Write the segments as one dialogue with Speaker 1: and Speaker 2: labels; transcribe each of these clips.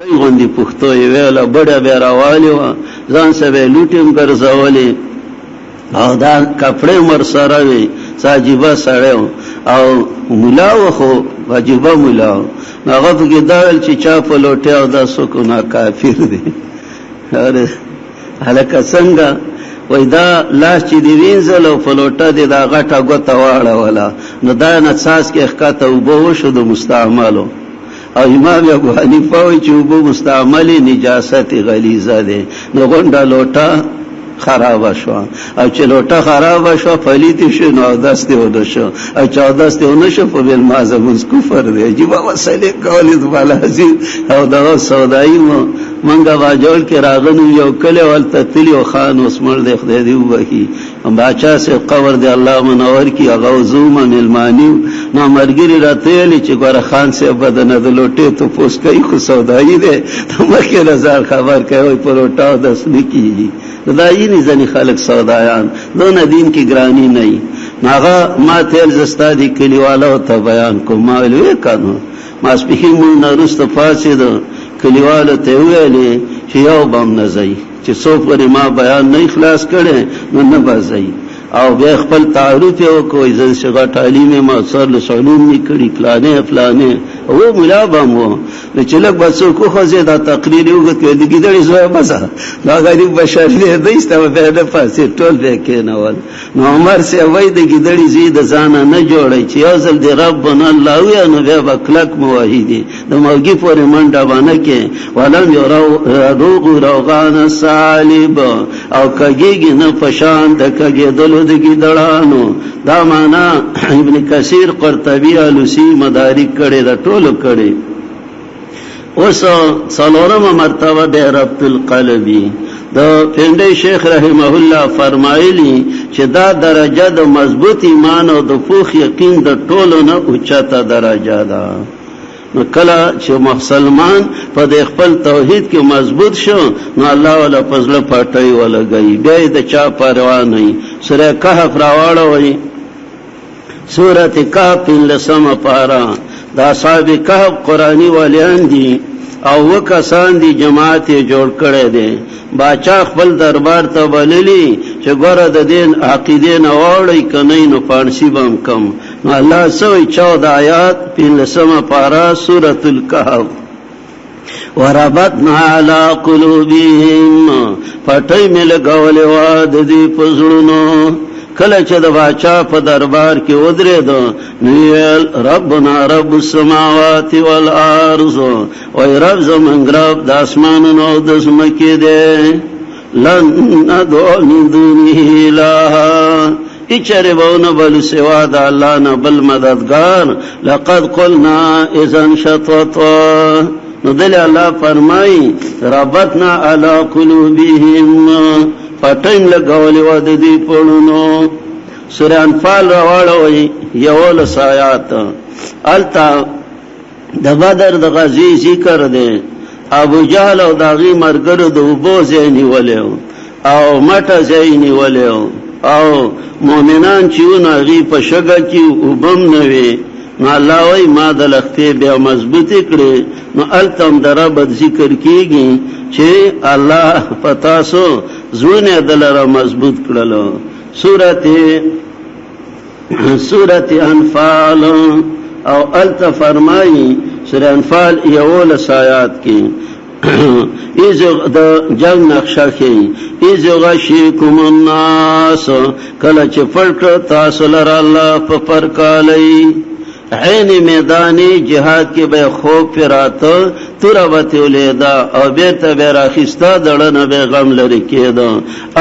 Speaker 1: غوندې پښتو یې ویله بډه بیا راوالې وه ځان سه به یې لوټې هم ګرځولې او دا کپړې هم ورسره وې څه عجیبه سړی و او ملا و خو عجیبه ملا و نو هغه پکې دا ویل چې چا په لوټې او دا څوک نه کافر دی هلکه څنګه وای دا لاس چې دی وینځل او په لوټه دی دا غټه ګوته واړوله نو دا نه څاڅکې ښکته اوبه وشو د مستعملو او امام ابو حنیفه وایي چې اوبه مستعملې نجاست غلیظه دی نو غونډه لوټه خرابه شو او چې لوټه خرابه شو پلیت شو نو اودس دی ونه شو او چې اودس دی ونه شو په بل مازه مز کفر دی عجیبه مسئله کولې د بالاځي او دا سودایي منګه واجول کې راغنو یو کله ولته تلی او خان وسمل دی خدای دی وਹੀ باچا سے قبر دی الله منور کی هغه زومه ملمانی نو مرګری راته چې ګور خان سے بدن د لوټه ته پوس کوي خو سودایي دی تمکه نظر خبر کوي په لوټه دس نکیږي دا یې نه ځنی خلک سودایان دون دین کی ګرانی نه ناغه ما تل زستا دی کلیوالو ته بیان کوم ما ویل کانو ما سپیخین مون نرست فاسد کلیوالو ته ویلې چې یو بم نه زئی چې څو پر ما بیان نه اخلاص کړي نو نه بازي او بیا خپل تعارف یو کوی ځل شغه تعلیم ما سر له علوم نکړي فلانه او مولا بم وو چې لږ بسو کو خو زیاده تقریر یو کوي د ګیدړې زوی بس دا غریب بشر دی دایسته په نه پاسې ټول به کېنول نو عمر سي وای د ګیدړې زید ځان نه جوړي چې یو ځل دی ربنا الله یا نو بیا بکلک موحدي د موګي پورې منډه باندې کې ولم یرو روغ روغان صالب او کګيږي نه پشان د کګېدلو د ګیدړانو دا معنا ابن کثیر قرطبی علوسی مدارک کړي دا ټول کړي اوس څلورم مرتبه د ربط القلبی د پندې شیخ رحمه الله فرمایلی چې دا درجه د مضبوط ایمان او د پوخ یقین د ټولو نه اوچته درجه ده نو کله چې مسلمان په خپل توحید کې مضبوط شو نو الله ولا فضل پټي ولګي بیا د چا پروا نه سوره کهف راوړوي سوره کهف لسم پارا دا صاحب کهف قرآنی والیان دي او وکسان دي جماعت جوړ کړي دي باچا خپل دربار ته بللی چې ګوره د دین عقیده نه وړي کني نو پانسی بم کم نو الله سوې 14 آیات په لسمه پارا سورۃ الکهف وربطنا على قلوبهم پټي مل غولې وا د دې پزړونو کله چې د باچا په دربار کې ودرېدو ویل ربنا رب السماوات والارض او رب زمونږ رب د اسمانونو او د زمکې دی لن ندعو من دونه الها اچره بونه بل سوا د الله نه بل مددگار لقد قلنا اذا شططا نو دل الله فرمای ربطنا على قلوبهم پټین لګولې و د دې پړونو سورہ انفال راوړوي یول آیات التا د بدر د غزي ذکر دی ابو جهل او داغي مرګرو د وبو زینی ولیو او مټه زینی ولیو او مؤمنان چې ونغي په شګه کې وبم نوي نو الله وای ما د لختې بیا مضبوط کړي نو التم دربد ذکر کیږي چې الله پتاسو زونه دلره مضبوط کړلو سورۃ انفال او الت فرمایي سورۃ انفال یول آیات کې ایز د جنگ نقشه کې ایز غشیکم الناس کله چې فرق تاسو لره الله په پرکالي عین میدانی جهاد کې به خوب پراته تربت ولیدا او بیرته به راخستا دړنه به غم لري کېدا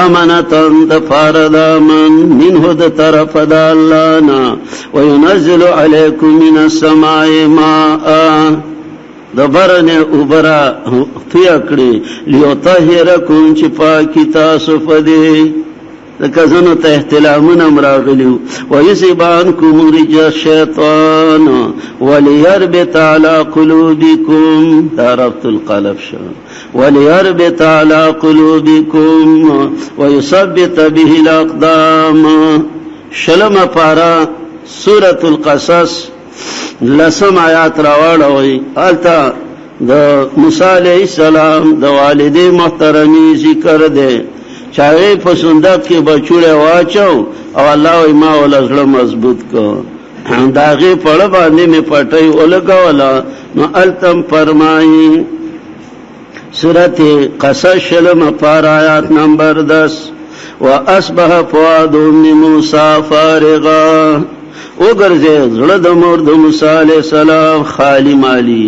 Speaker 1: امانتن د فاردامن منه د طرف د الله نا وينزل عليكم من السماء ماء دبرنه اوبرا فیکړي لیطهرکم چې پاکی تاسو فدی لکزنو ته احتلامون امراغلیو ویسیبانکم رجز الشیطان ولیربط علی قلوبکم دا ربط القلب شو ولیربط علی قلوبکم ویثبت به الاقدام شلم پارا سورۃ القصص لسم آیات راوړوي التا د موسی علیہ السلام د والدې محترمی ذکر دی چاوی په صندوق کې بچوړه واچو او الله یې ما ول زړه مضبوط کو داغه پړ باندې می پټي ولګولا نو التم فرمایي سورۃ قصص شلم پار آیات نمبر 10 واصبح فؤاد موسی فارغا وګرځي زړه د مور د موسی علیہ السلام خالی مالی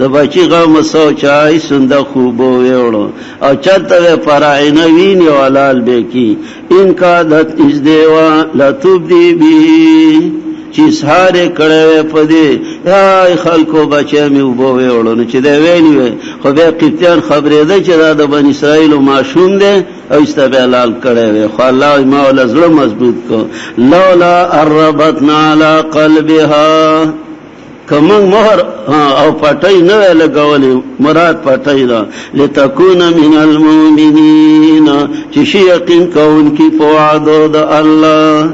Speaker 1: د بچی غم سوچای صندوق خوبو ویوړو او چرته پراینه ویني ولال به کی ان کا دت از دیوا لتوبدی بی چې ساره کړه پدې یا خلکو بچی می وبو ویوړو نو چې دی ویلی خو به قبطیان خبرې ده چې دا د بنی اسرائیل معصوم دی او استبلال کړه وی خو الله مولا زړه مضبوط کو لولا الربتنا على قلبها کمنګ مہر او پټای نه لګولې مراد پټای دا لتكون من المؤمنین چې شي یقین کون کی فوعدو د الله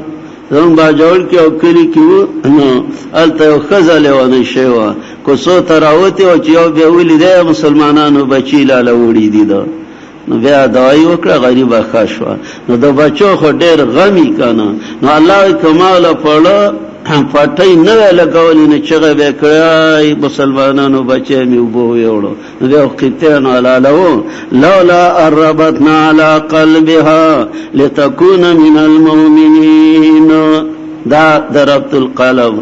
Speaker 1: زم با جوړ کې او کلی کې نو الته خزل ونه شوا کو سو تراوته او چې یو به ولې مسلمانانو بچی لاله وړي دي دا نو بیا دای وکړه غریب خاصوا نو د بچو خو ډېر غمی کنه نو الله کمال پړه پټای نه لګولې نه چغه به کړای مسلمانانو بچی می وبو یوړو نو یو کتن علالو لولا الربتنا على قلبها لتكون من المؤمنين دا دربت القلب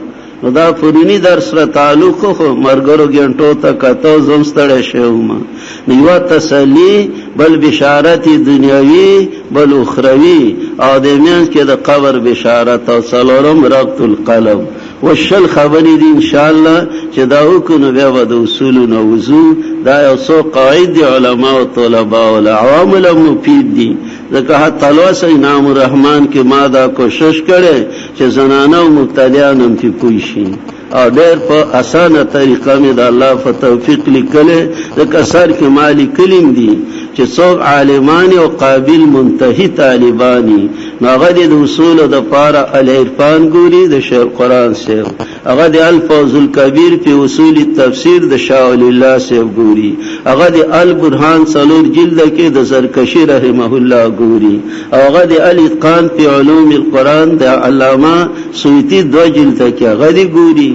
Speaker 1: دا پرونی در سره تعلق خو مرګرو ګنټو ته کته زمستړې شوم نیو تسلی بل بشارت دنیاوی بل اخروی او د میان کې د قبر بشارت او څلورم ربط القلب وشل خبرې دي ان شاء الله چې دا وکونو بیا د اصول نو وضو دا یو څو قواعد علماء او طلباء او عوام مفید دي ځکه طلوس انعام الرحمن کې ما دا کوشش کړي چې زنانه او مبتدیان هم په پوي شي او ډېر په اسانه طریقه مې د الله په توفیق لیکلې ځکه سر کې مالی کلم دي چې څوک عالمان او قابل منتهی طالبانی هغه د اصول د پاره العرفان ګوري د شیخ قرآن صاحب هغه د الفوز الکبیر په اصول التفسیر د شاه ولی الله صاحب ګوري هغه د البرهان څلور جلد کې د زرکشی رحمه الله ګوري هغه د الاتقان په علوم القرآن د علامه سیوطی دو جلد کې هغه دی ګوري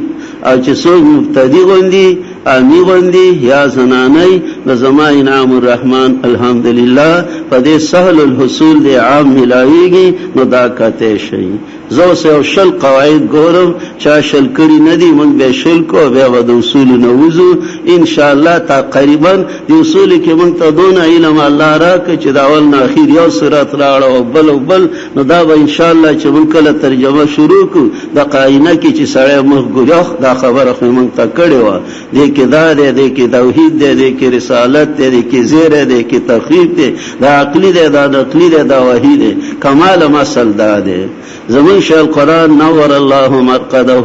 Speaker 1: او چې څوک مبتدی غوندي امی غوندي یا زنانای د زما انعام الرحمن الحمدلله په دې سهل الحصول دی عام ملاویږي نو دا کته شي زو سه شل قواعد ګورم چا شل کړي ندي مونږ به شل کو بیا د اصول نوزو ان شاء الله تقریبا د اصول کې مونږ ته دون علم الله راک چې دا اول نه اخیر یو صراط راړو او بل نو دا به ان شاء الله چې مونږ کله ترجمه شروع کو د قاینه کې چې سړی مخ ګورخ دا خبره خو مونږ ته کړې و دې کې دا دې کې توحید دې کې رسالت دې کې زیر دې کې تخریب دې دا عقلی دې دا نقلی دې دا وحی دې کمال مسل دا دې زمون شیخ القرآن نور الله مرقده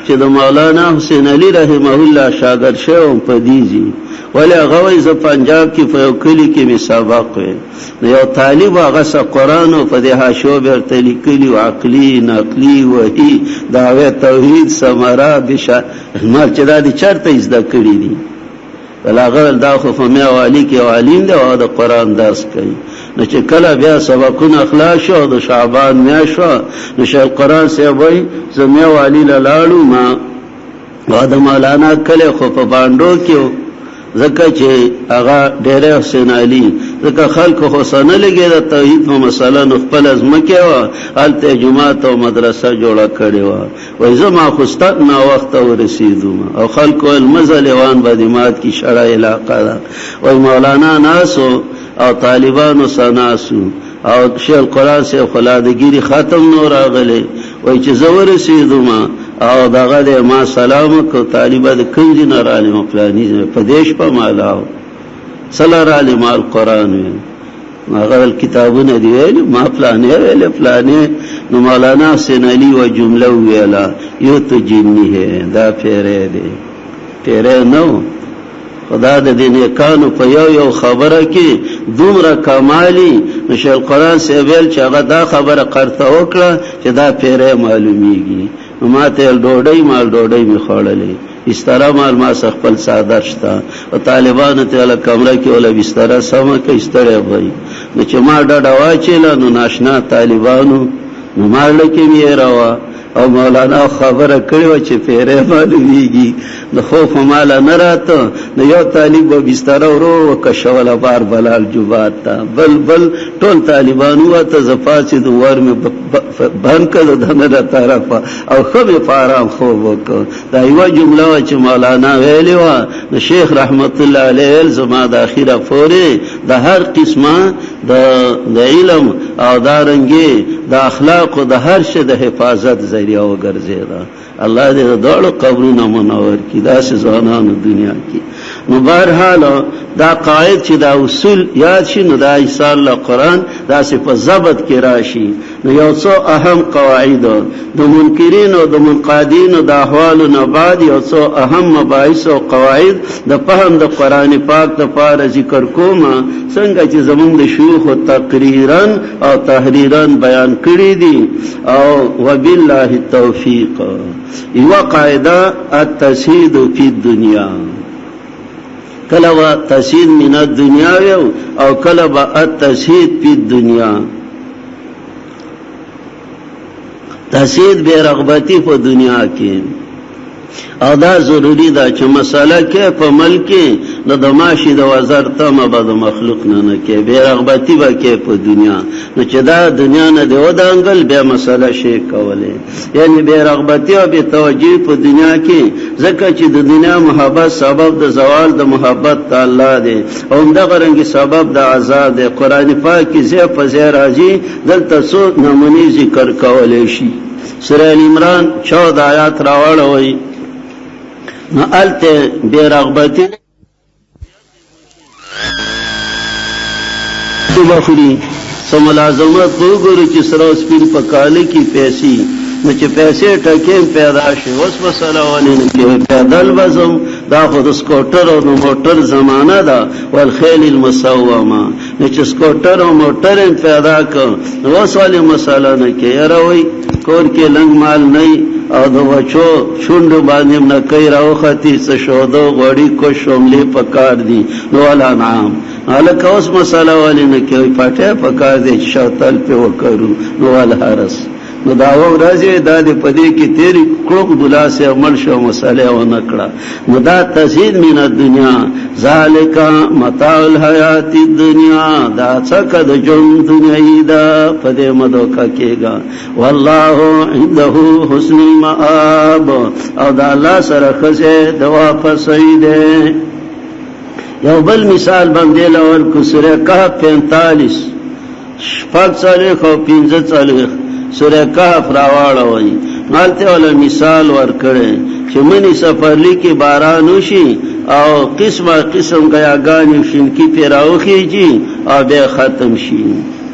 Speaker 1: چې د مولانا حسین علی رحمه الله شاګرد شوم په دیږي ولی غوی ز پنجاب کې په کلی کې می سبق وې یو طالب هغه س قرآن او په دې حاشیو برته لیکلی او عقلی نقلی وحی دعوه توحید ثمره بشا مر چې دا دي چرته زده کړی دي بلاغه دا خو فهمه والی کې عالم دی او د قرآن درس کوي نو چې کله بیا سبقونه اخلاص شو د شعبان میاشو نو شیخ قرآن سی وای زمیا والی لاړو ما د مولانا کله خو په باندو کې زکه چې هغه ډېر حسین علی زکه خلکو حسنه لګي د توحید په مسله نو خپل از مکه وا الته جمعه او مدرسه جوړه کړې و وای زما خوسته نا وخت ورسیدم او خلکو المزلوان بدیمات کی شړا علاقه دا وای مولانا ناسو او طالبانو سناسو او شیخ قرآن سے خلادگیری ختم نو راغله وای چې زور رسیدم او دغه ما سلام کو طالبہ د کنج نه عالم فلانی په دیش په مالاو صلی عالم القرآن هغه کتابونه دی ویل ما فلانی ویل فلانی نو مولانا حسین علی و جمله ویلا یو تو جنی ہے دا پیره دی پیره نو خدا د دین کانو په یو خبره کې دومره کمالی نشه القرآن سی ویل چې هغه دا خبره قرته وکړه چې دا پیره معلومیږي ما ته ډوډۍ مال ډوډۍ می خوړلې بستر مال ما خپل صادر شتا او طالبانو ته له کمره کې ولا بستر سم کې استړی وای نو چې ما ډډه واچیلا نو ناشنا طالبانو نو مال کې می راوا او مولانا خبره کړو چې پیره معلومیږي نو خوف مال نه راته نو یو طالب به بستر ورو وکښول بار بلال جوبات تا بل ټول طالبانو ته زفات د ورم بند کړه د نه طرفه او خو په آرام خوب وکړه دا یو جمله چې مولانا ویلی و نو شیخ رحمت الله علیه زما د اخیره فوري د هر قسمه د علم او دارنګي د اخلاق او د هر شي د حفاظت ذریعہ وګرځیدا الله دې داړو قبرونه منور کړي دا ځوانانو دنیا کې نو بهرحال دا قاعده چې دا اصول یاد شي نو دا ایصال قرآن دا په ضبط کې راشي نو یو څو اهم قواعد د منکرین او د منقادین او د احوال نه بعد یو څو اهم مباحث او قواعد د فهم د قرآن پاک د پاره ذکر کوم څنګه چې زمون د شيوخ تقریرا او تحریرا بیان کړی دي او وبالله التوفیق یو قاعده التسهید فی الدنیا کله وا تسهید من الدنیا او کله با التسهید فی الدنیا تسهید بے رغبتی په دنیا کې او دا ضروری ده چې مساله کې په ملک نه د ماشي د وزارت ته به د مخلوق نه کې بے رغبتی به کې په دنیا نو چې دا دنیا نه دی و د انګل بیا مساله شي کوله یعنی بے رغبتی او بے توجهی په دنیا کې ځکه چې د دنیا محبت سبب د زوال د محبت الله دی او دغه رنګ سبب د عذاب دی قران پاک کې زه په زه راځي دلته څو نمونې ذکر کولای شي سورہ ال عمران 14 آیات راوړوي نو الته بے رغبتی بخری سو ملازمت وګورو چې سره سپین په کاله کې پیسې نو چې پیسې ټکیم پیدا شي اوس مسله ولې نه کې پیدل وزم دا خو د سکوټر او موټر زمانہ ده والخيل المسومه نو چې سکوټر او موټر پیدا کړ نو اوس ولې مسله نه کې یاروي کور کې لنګ مال نه او د وچو شوند باندې نه کوي راوختی څه شودو غوړی کو شوملې پکار دي نو ولا نام الکه اوس مسله ولې نه کوي پټه پکار دي شوتل په وکړو نو ولا هرس نو دا ورځي د دې پدې کې تیری کړو بلاسه عمل شو مساله و نکړه نو دا تزيد من الدنيا ذالک متاع الحیات الدنیا دا څخه د ژوند دنیاي دا پدې مدوکا کېګا والله عنده حسن مآب او دا الله سره خزه د واپس ایده یو بل مثال باندې لور کو سوره کهف 45 شپږ څلوي خو 15 څلوي سوره کهف راوړوي مالته ول مثال ورکړي چې منی سفر لیکي باران وشي او قسمه قسم غیاګانی شینکی پیراوخیږي او به ختم شي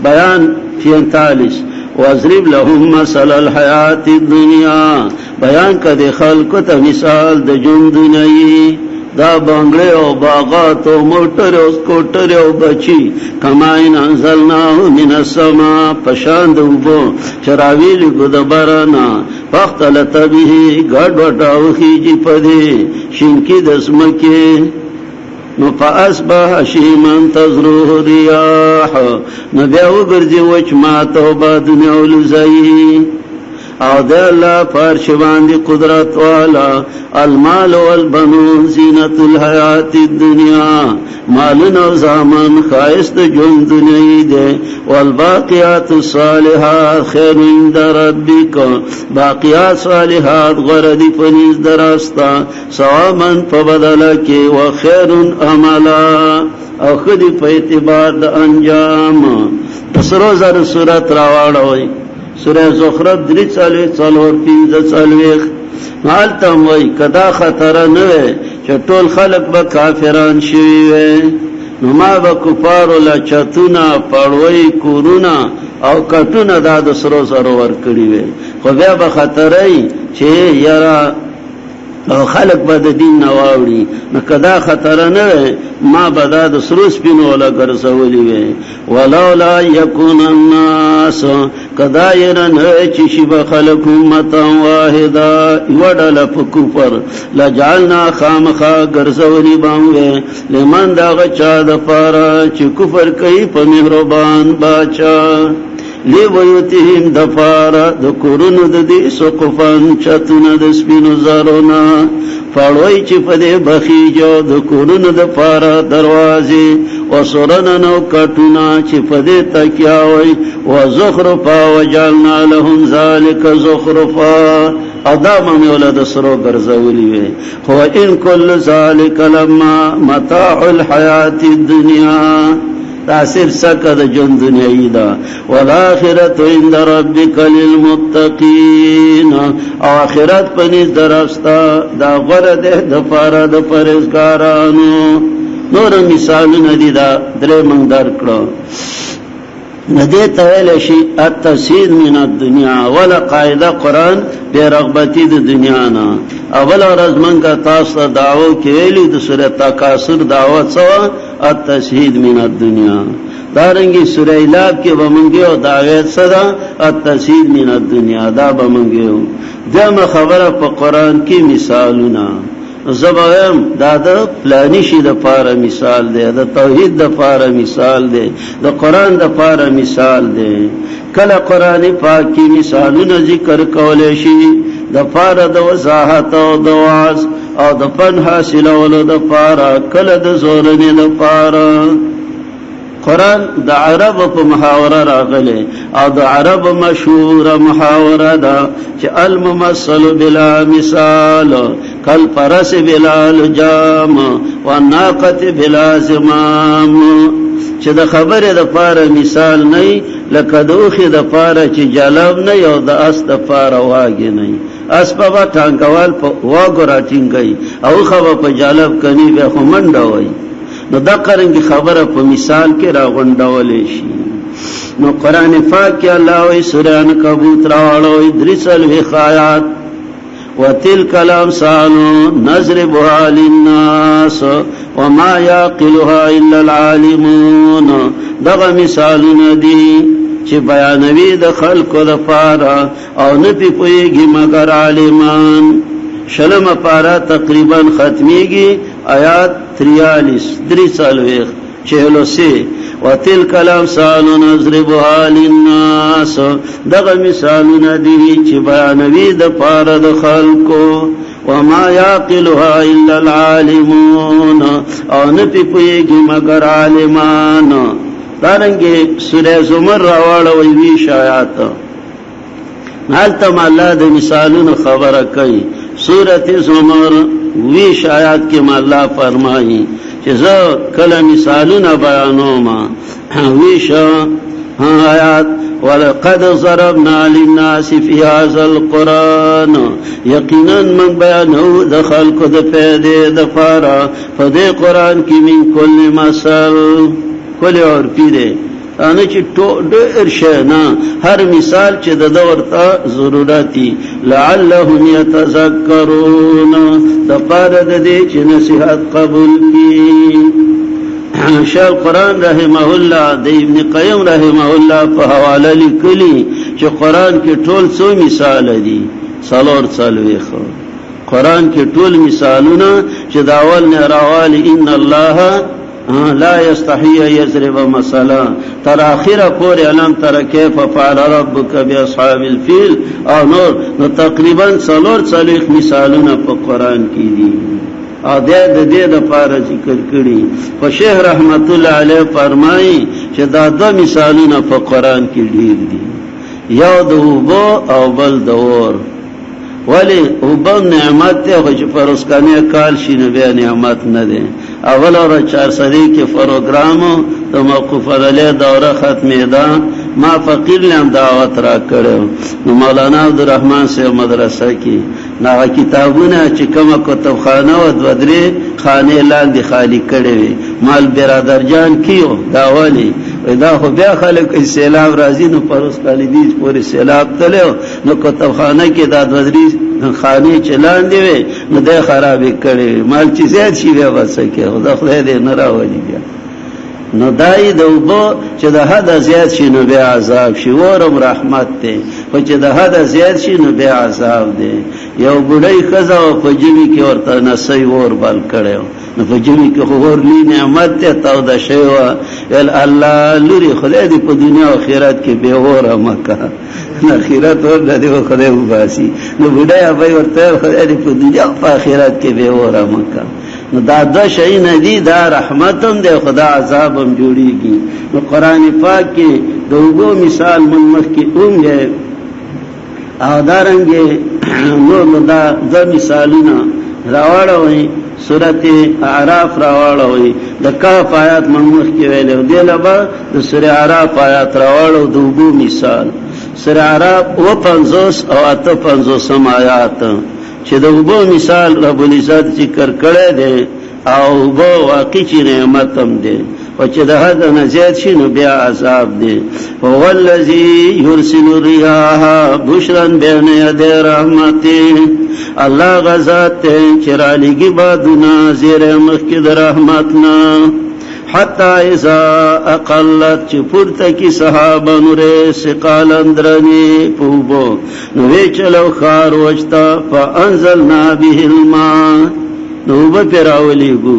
Speaker 1: بیان 45 واضرب لهم مثل الحیات الدنیا بیان کړي خلق ته مثال د ژوند دنیاي دا بنگلے او باغات او موټر او سکوټر او بچی کماین انزلناه من السما پشاند وبو چراویل ګدبرنا فختلت به ګډ وټاو خيږي پدې شینکی دسمکه نو فاصبح شیمن تزروه رياح نو بیا وګرځي وچ ما توبه دنیا ولزئی او د الله فرش باندې قدرت والا المال والبنون زینت الحیات الدنیا مالن او زامن خایست ژوند دنیاي دي والباقیات الصالحات خیر عند ربک باقیات صالحات غردی پنځ دراستا ثوابن په بدل کې وخير عملا او خدي په اعتبار د انجام تسرو زر سورۃ راوړوي سورہ زخرف 3 څلور 15 څلويخ حالته وای کدا خطر نه وي چې ټول خلق به کافران شي وي نو ما به کفار لا چتونه پړوي کورونا او کټونه د سرو سرو ور کړی وي خو بیا به خطرای چې یارا او خلق به د دین نه واوړي نو کدا خطر نه ما بدا د سروس پینو ولا ګرځولې وي ولولا یکون الناس کدا يرن چې شی به خلق امه واحده وډل په کفر لجعلنا خامخا ګرځولې باندې لمن دا غچا د پاره چې کفر کوي په مهربان باچا لیویتهم دفارا د کورونو د دې سقفان چتونه د سپینو زرونا فړوي چې په دې بخیجو د کورونو د پارا دروازې وسرن نو کټونه چې په دې تکیاوي وزخرفا وجعلنا لهم ذلك زخرفا ادم مولد سرو ګرځولي وي خو ان كل ذلك لما متاع الحیات الدنیا تاثیر سکه د جون دنیايي دا والآخرت عند ربک للمتقین اخرت پنځ درستا دا غره د فاره د پرهیزګارانو نور مثالونه دي دا درې مونږ درکړو ندی تویل شي التسهيل من الدنيا ولا قاعده قران به رغبتی د دنیا نه اول ورځ مونږه تاسو دعوو کې ویلي د سوره تکاثر دعوت سوا التسهيل من الدنيا دارنګي سوره الاب کې ومنګي او دعوت صدا التسهيل من الدنيا دا ومنګي دغه خبره په قران کې مثالونه زبایم دا د پلانی شي د پاره مثال دی د توحید د پاره مثال دی د قران د پاره مثال دی کله قران پاک کې مثالونه ذکر کولای شي د پاره د وضاحت او د واعظ او د فن حاصلولو د پاره کله د زورنې د پاره قرآن د عرب په محاوره راغله او د عرب مشهور محاوره ده چې الممثل بلا مثال کل فرس بلا لجام والناقه بلا زمام چې د خبره د پاره مثال نه لکه دوخه د پاره چې جلب نه یو د اس د پاره واګي نه اس په ټانګوال په واګو راټینګي او خو په جلب کني به خو منډه وای نو دا قرنګي خبره په مثال کې راغونډولې شي نو قران پاک کې الله وی سورہ عنکبوت راوړو ادریسل وخایات وتلک الامثال نضربها للناس وما يعقلها الا العالمون دغه مثالونه دي چې بیانوي د خلکو لپاره او نه پیږي مگر عالمان شلم پارا تقریبا ختمیږي آیات 43 وتلک الامثال نضربها للناس دغه مثالونه دي چې بیانوي د پاره د خلکو وما يعقلها الا العالمون او نه پیږي مگر عالمان دارنګه سوره زمر راوړل وی شایات حالته الله د مثالونو خبره کوي سورۃ زمر وی شایات کې الله فرمایي چې زه کله مثالونه بیانوم وی آیات ولقد ضربنا للناس في هذا القرآن یقینا من بیانو د خلق د فائدې د فارا فدې قرآن کې من کل مثال کل عرفی ده انا چې ډېر شنا هر مثال چې د ورته ضرورتي لعلهم يتذكرون د پاره د دې چې نصيحت قبول کړي شیخ القرآن رحمه الله د ابن قیم رحمه الله په حواله لیکلي چې قرآن کې ټول څو مثال دي څلور قرآن کې ټول مثالونه چې دا اول نه راوالي ان الله لا يستحي يضرب مثلا تر اخره پورې علم تر کیف فعل ربك باصحاب الفيل او نور نو تقریبا څلور مثالونه په قران کې دي او د دې د پاره ذکر کړي په شیخ رحمت الله علیه فرمایي چې دا دو مثالونه په قران کې ډیر دي یو د وبو او بل د اور ولی وبو نعمت ته خو چې پرسکانه کال شینه بیا نعمت نه ده اول اور 400 کې پروګرام د موقوف علیه دوره ختمه ده ما فقیر لم دعوت را کړو نو مولانا عبدالرحمن سے مدرسه کې نا کتابونه چې کومه کتابخانه او دودري خانه لاندې خالی کړي وي مال برادر جان کیو داوالی دا خو بیا خلک سیلاب راځي نو پروس کالی دي پورې سیلاب تلو نو کتابخانه کې دا دودري خانی چلان دیوی نو دی خرابی کردی مال چی زیاد شی بیا بسکی خدا خدای دی نراولی بیا نو دای د اوبو چې د حد زیات شي نو بیا عذاب شي ورم رحمت دی خو چې د حد زیات شي نو بیا عذاب دی یو بډای خزا په جمی کې ورته نسای ور بل کړو نو په جمی کې خو ور لی نعمت ته تاو د شیوا ال الله لوري خدای دې په دنیا او آخرت کې به ور مکه آخرت ور دې خدای وباسي نو بډای ابي ورته خدای دې په دنیا او آخرت کې به ور مکه نو دا دو شئی ندی دا رحمتم دے خدا عذابم جوڑی گی نو قرآن پاک کی دوگو مثال منمخ کی اونگے او دارنگے نور دا مثالنا راوڑا ہوئی سورت اعراف راوڑا ہوئی دا کاف آیات منمخ کی ویلے دے لبا دا سور اعراف آیات راوڑا دوگو مثال سور اعراف و 50 او 58 آیات چې د اوبو مثال رب العزت ذکر کړی دی او اوبو واقعي چې نعمت هم دی او چې د حد نه زیات شي نو بیا عذاب دی هو الذي يرسل الرياح بشرا بين يدي رحمته الله غزاد ته چې را لګي بادونه زیره مخکې د رحمتنا حتی اذا اقلت چی پورتا کی صحابہ نورے سقال اندرنی پوبو نوے چلو خار وجتا فانزلنا به الماء نوبا پیراولی گو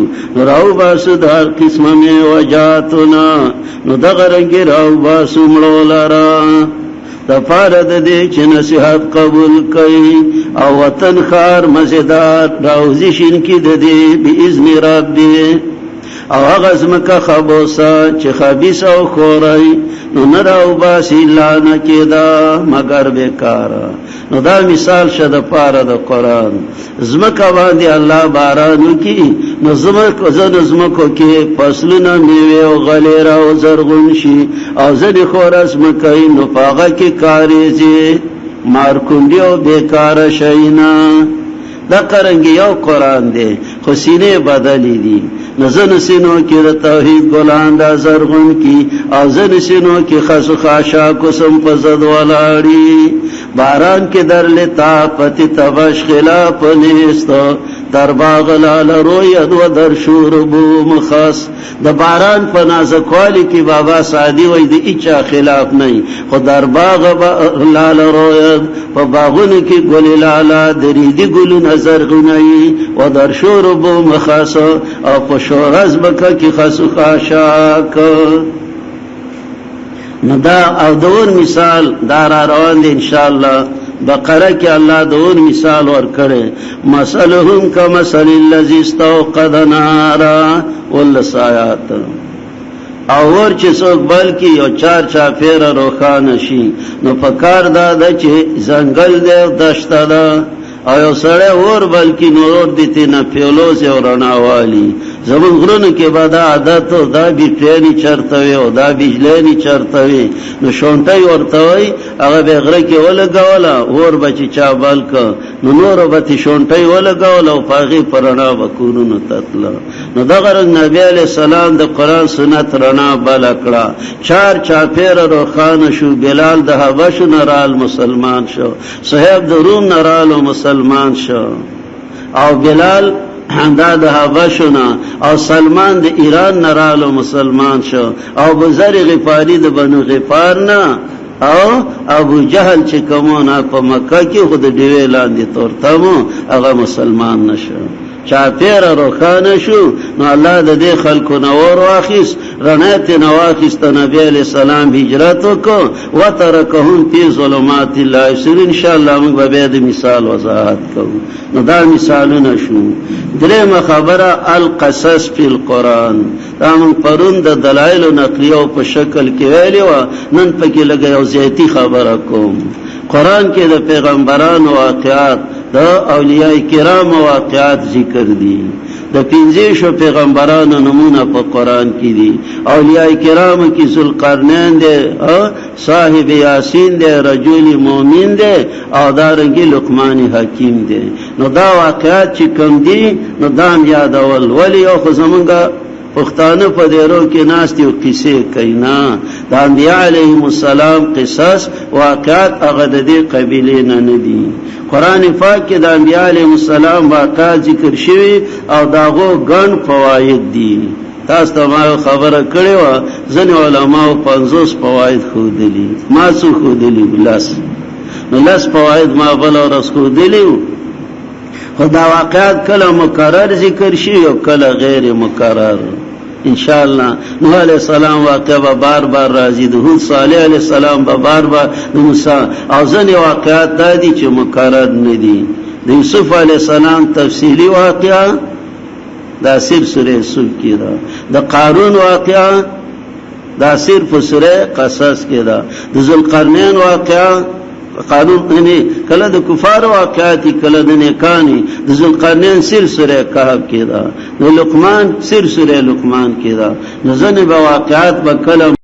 Speaker 1: راو باسو دار قسم میں وجاتنا نو دغرنگی راو باسو مڑولارا دفارد دے چی نصیحت قبول کئی او وطن خار مزیدار راوزشن کی دے بی اذن ربی او غزمکا خبوسا چه خبیس او خوری نو نراو باسی لانا کی دا مگر بیکارا نو دا مثال شد پارا دا قرآن زمکا باندی اللہ بارانو کی نو زمکو کی پسلونا میوے و غلیر و زرغن شی او زنی خور ازمکای نو پاغا کی کاریزی مارکندی و بیکار شینا دا قرنگی یو قرآن دے خو سینے بدلی دی نزن سینو کی دا توحید گلان دا زرغن کی او زن سینو کی خس خاشا کسم پزد والاری باران کی در لتا پتی تبش خلاف نیستا در باغ لال روید و در شوربو مخص دا باران پا نازکوالی کی بابا سعدی وی دی ایچا خلاف نہیں خود در باغ لال روید پا باغون کی گلی لالا دریدی گلو نظر غنی و در شوربو مخص او پا شورز بکا کی خسو خاشاک ندا او دون مثال دارا روان دی انشاءاللہ بقرہ کی اللہ دون مثال ورکڑے مثلهم کمثل الذی استوقد نارا والسایات اور چې څوک بلکی او چار چاپیر روخان شي نو پکار دا چې زنګل دی دشت ده او یو سړی اور بلکی نور دیتی نه پیولوز او رڼاوالی زمون غرونو کې به دا عادت او دا بیټرینی چرته وي او دا بجلینی چرته وي نو شونټای ورته وي هغه به غره کې ولګوله اور بچی چا بالک نو نور به تی شونټای ولګوله او پاغي پرانا وکونو تتل نو دا غرض نبی علی السلام د قران سنت رڼا بل کړه چار چاپیر روخان شو بلال د حبش نرال مسلمان شو صہیب د روم نرال مسلمان شو او بلال دا د حبشنا او سلمان د ایران نرالو مسلمان شو او بزر غفاری د بنو غفار نه او ابو جهل چې کومونه په مکه کې خود دیوی لاندې تورتمو هغه مسلمان نشو چاپیر روخانه شو نو الله د دې خلکو نور واخیس رڼایت نواخیست نبی علیہ السلام هجرت وکړو وترکهم فی ظلمات الله سر ان شاء الله موږ به د مثال وضاحت کوو نو دا مثالونه شو درېمه خبره القصص فی القرآن دا موږ پرون د دلایل نقلیه په شکل کې ویلی و نن پکې لګي او زیاتی خبره کوم قرآن کې د پیغمبرانو واقعات د اولیاء کرام واقعات ذکر دي د 15 پیغمبرانو نمونه په قرآن کې دي اولیاء کرام کې ذوالقرنین دي صاحب یاسین دي رجل مومن دي او دارنګي لقمان حکیم دي نو دا واقعات چې کوم دي نو دا یادول ولی او زمونږه پښتانه په دیرو کې ناس دي او قصې کوي نه د انبیاء علیهم السلام قصص واقعات هغه د دې قبیلې نه دي قرآن پاک کې د انبیاء علیهم السلام واقعات ذکر شوي او داغو ګڼ فواید دي تاسو ته ما خبره کړې وه ځینې علماو 50 فواید ښودلي ما څو ښودلي نو 10 فواید ما بله ورځ ښودلي وو خو دا واقعات کله مکرر ذکر شي او کله غیر مکرر انشاءاللہ نوح علیہ السلام واقعہ با بار بار راضی د هود صالح علیہ السلام با بار بار د موسی او ځنې واقعات دادي چې مکرر نه دي د یوسف علیہ السلام تفصیلی واقعہ دا صرف سورہ یوسف کې ده د قارون واقعہ دا صرف سورہ قصص کې ده د ذوالقرنین واقعہ قانون نه کله د کفار واقعات کله د نیکانی د ذوالقرنین صرف سورہ کهف کې ده د لقمان صرف سورہ لقمان کې ده نو ځنې واقعات به کله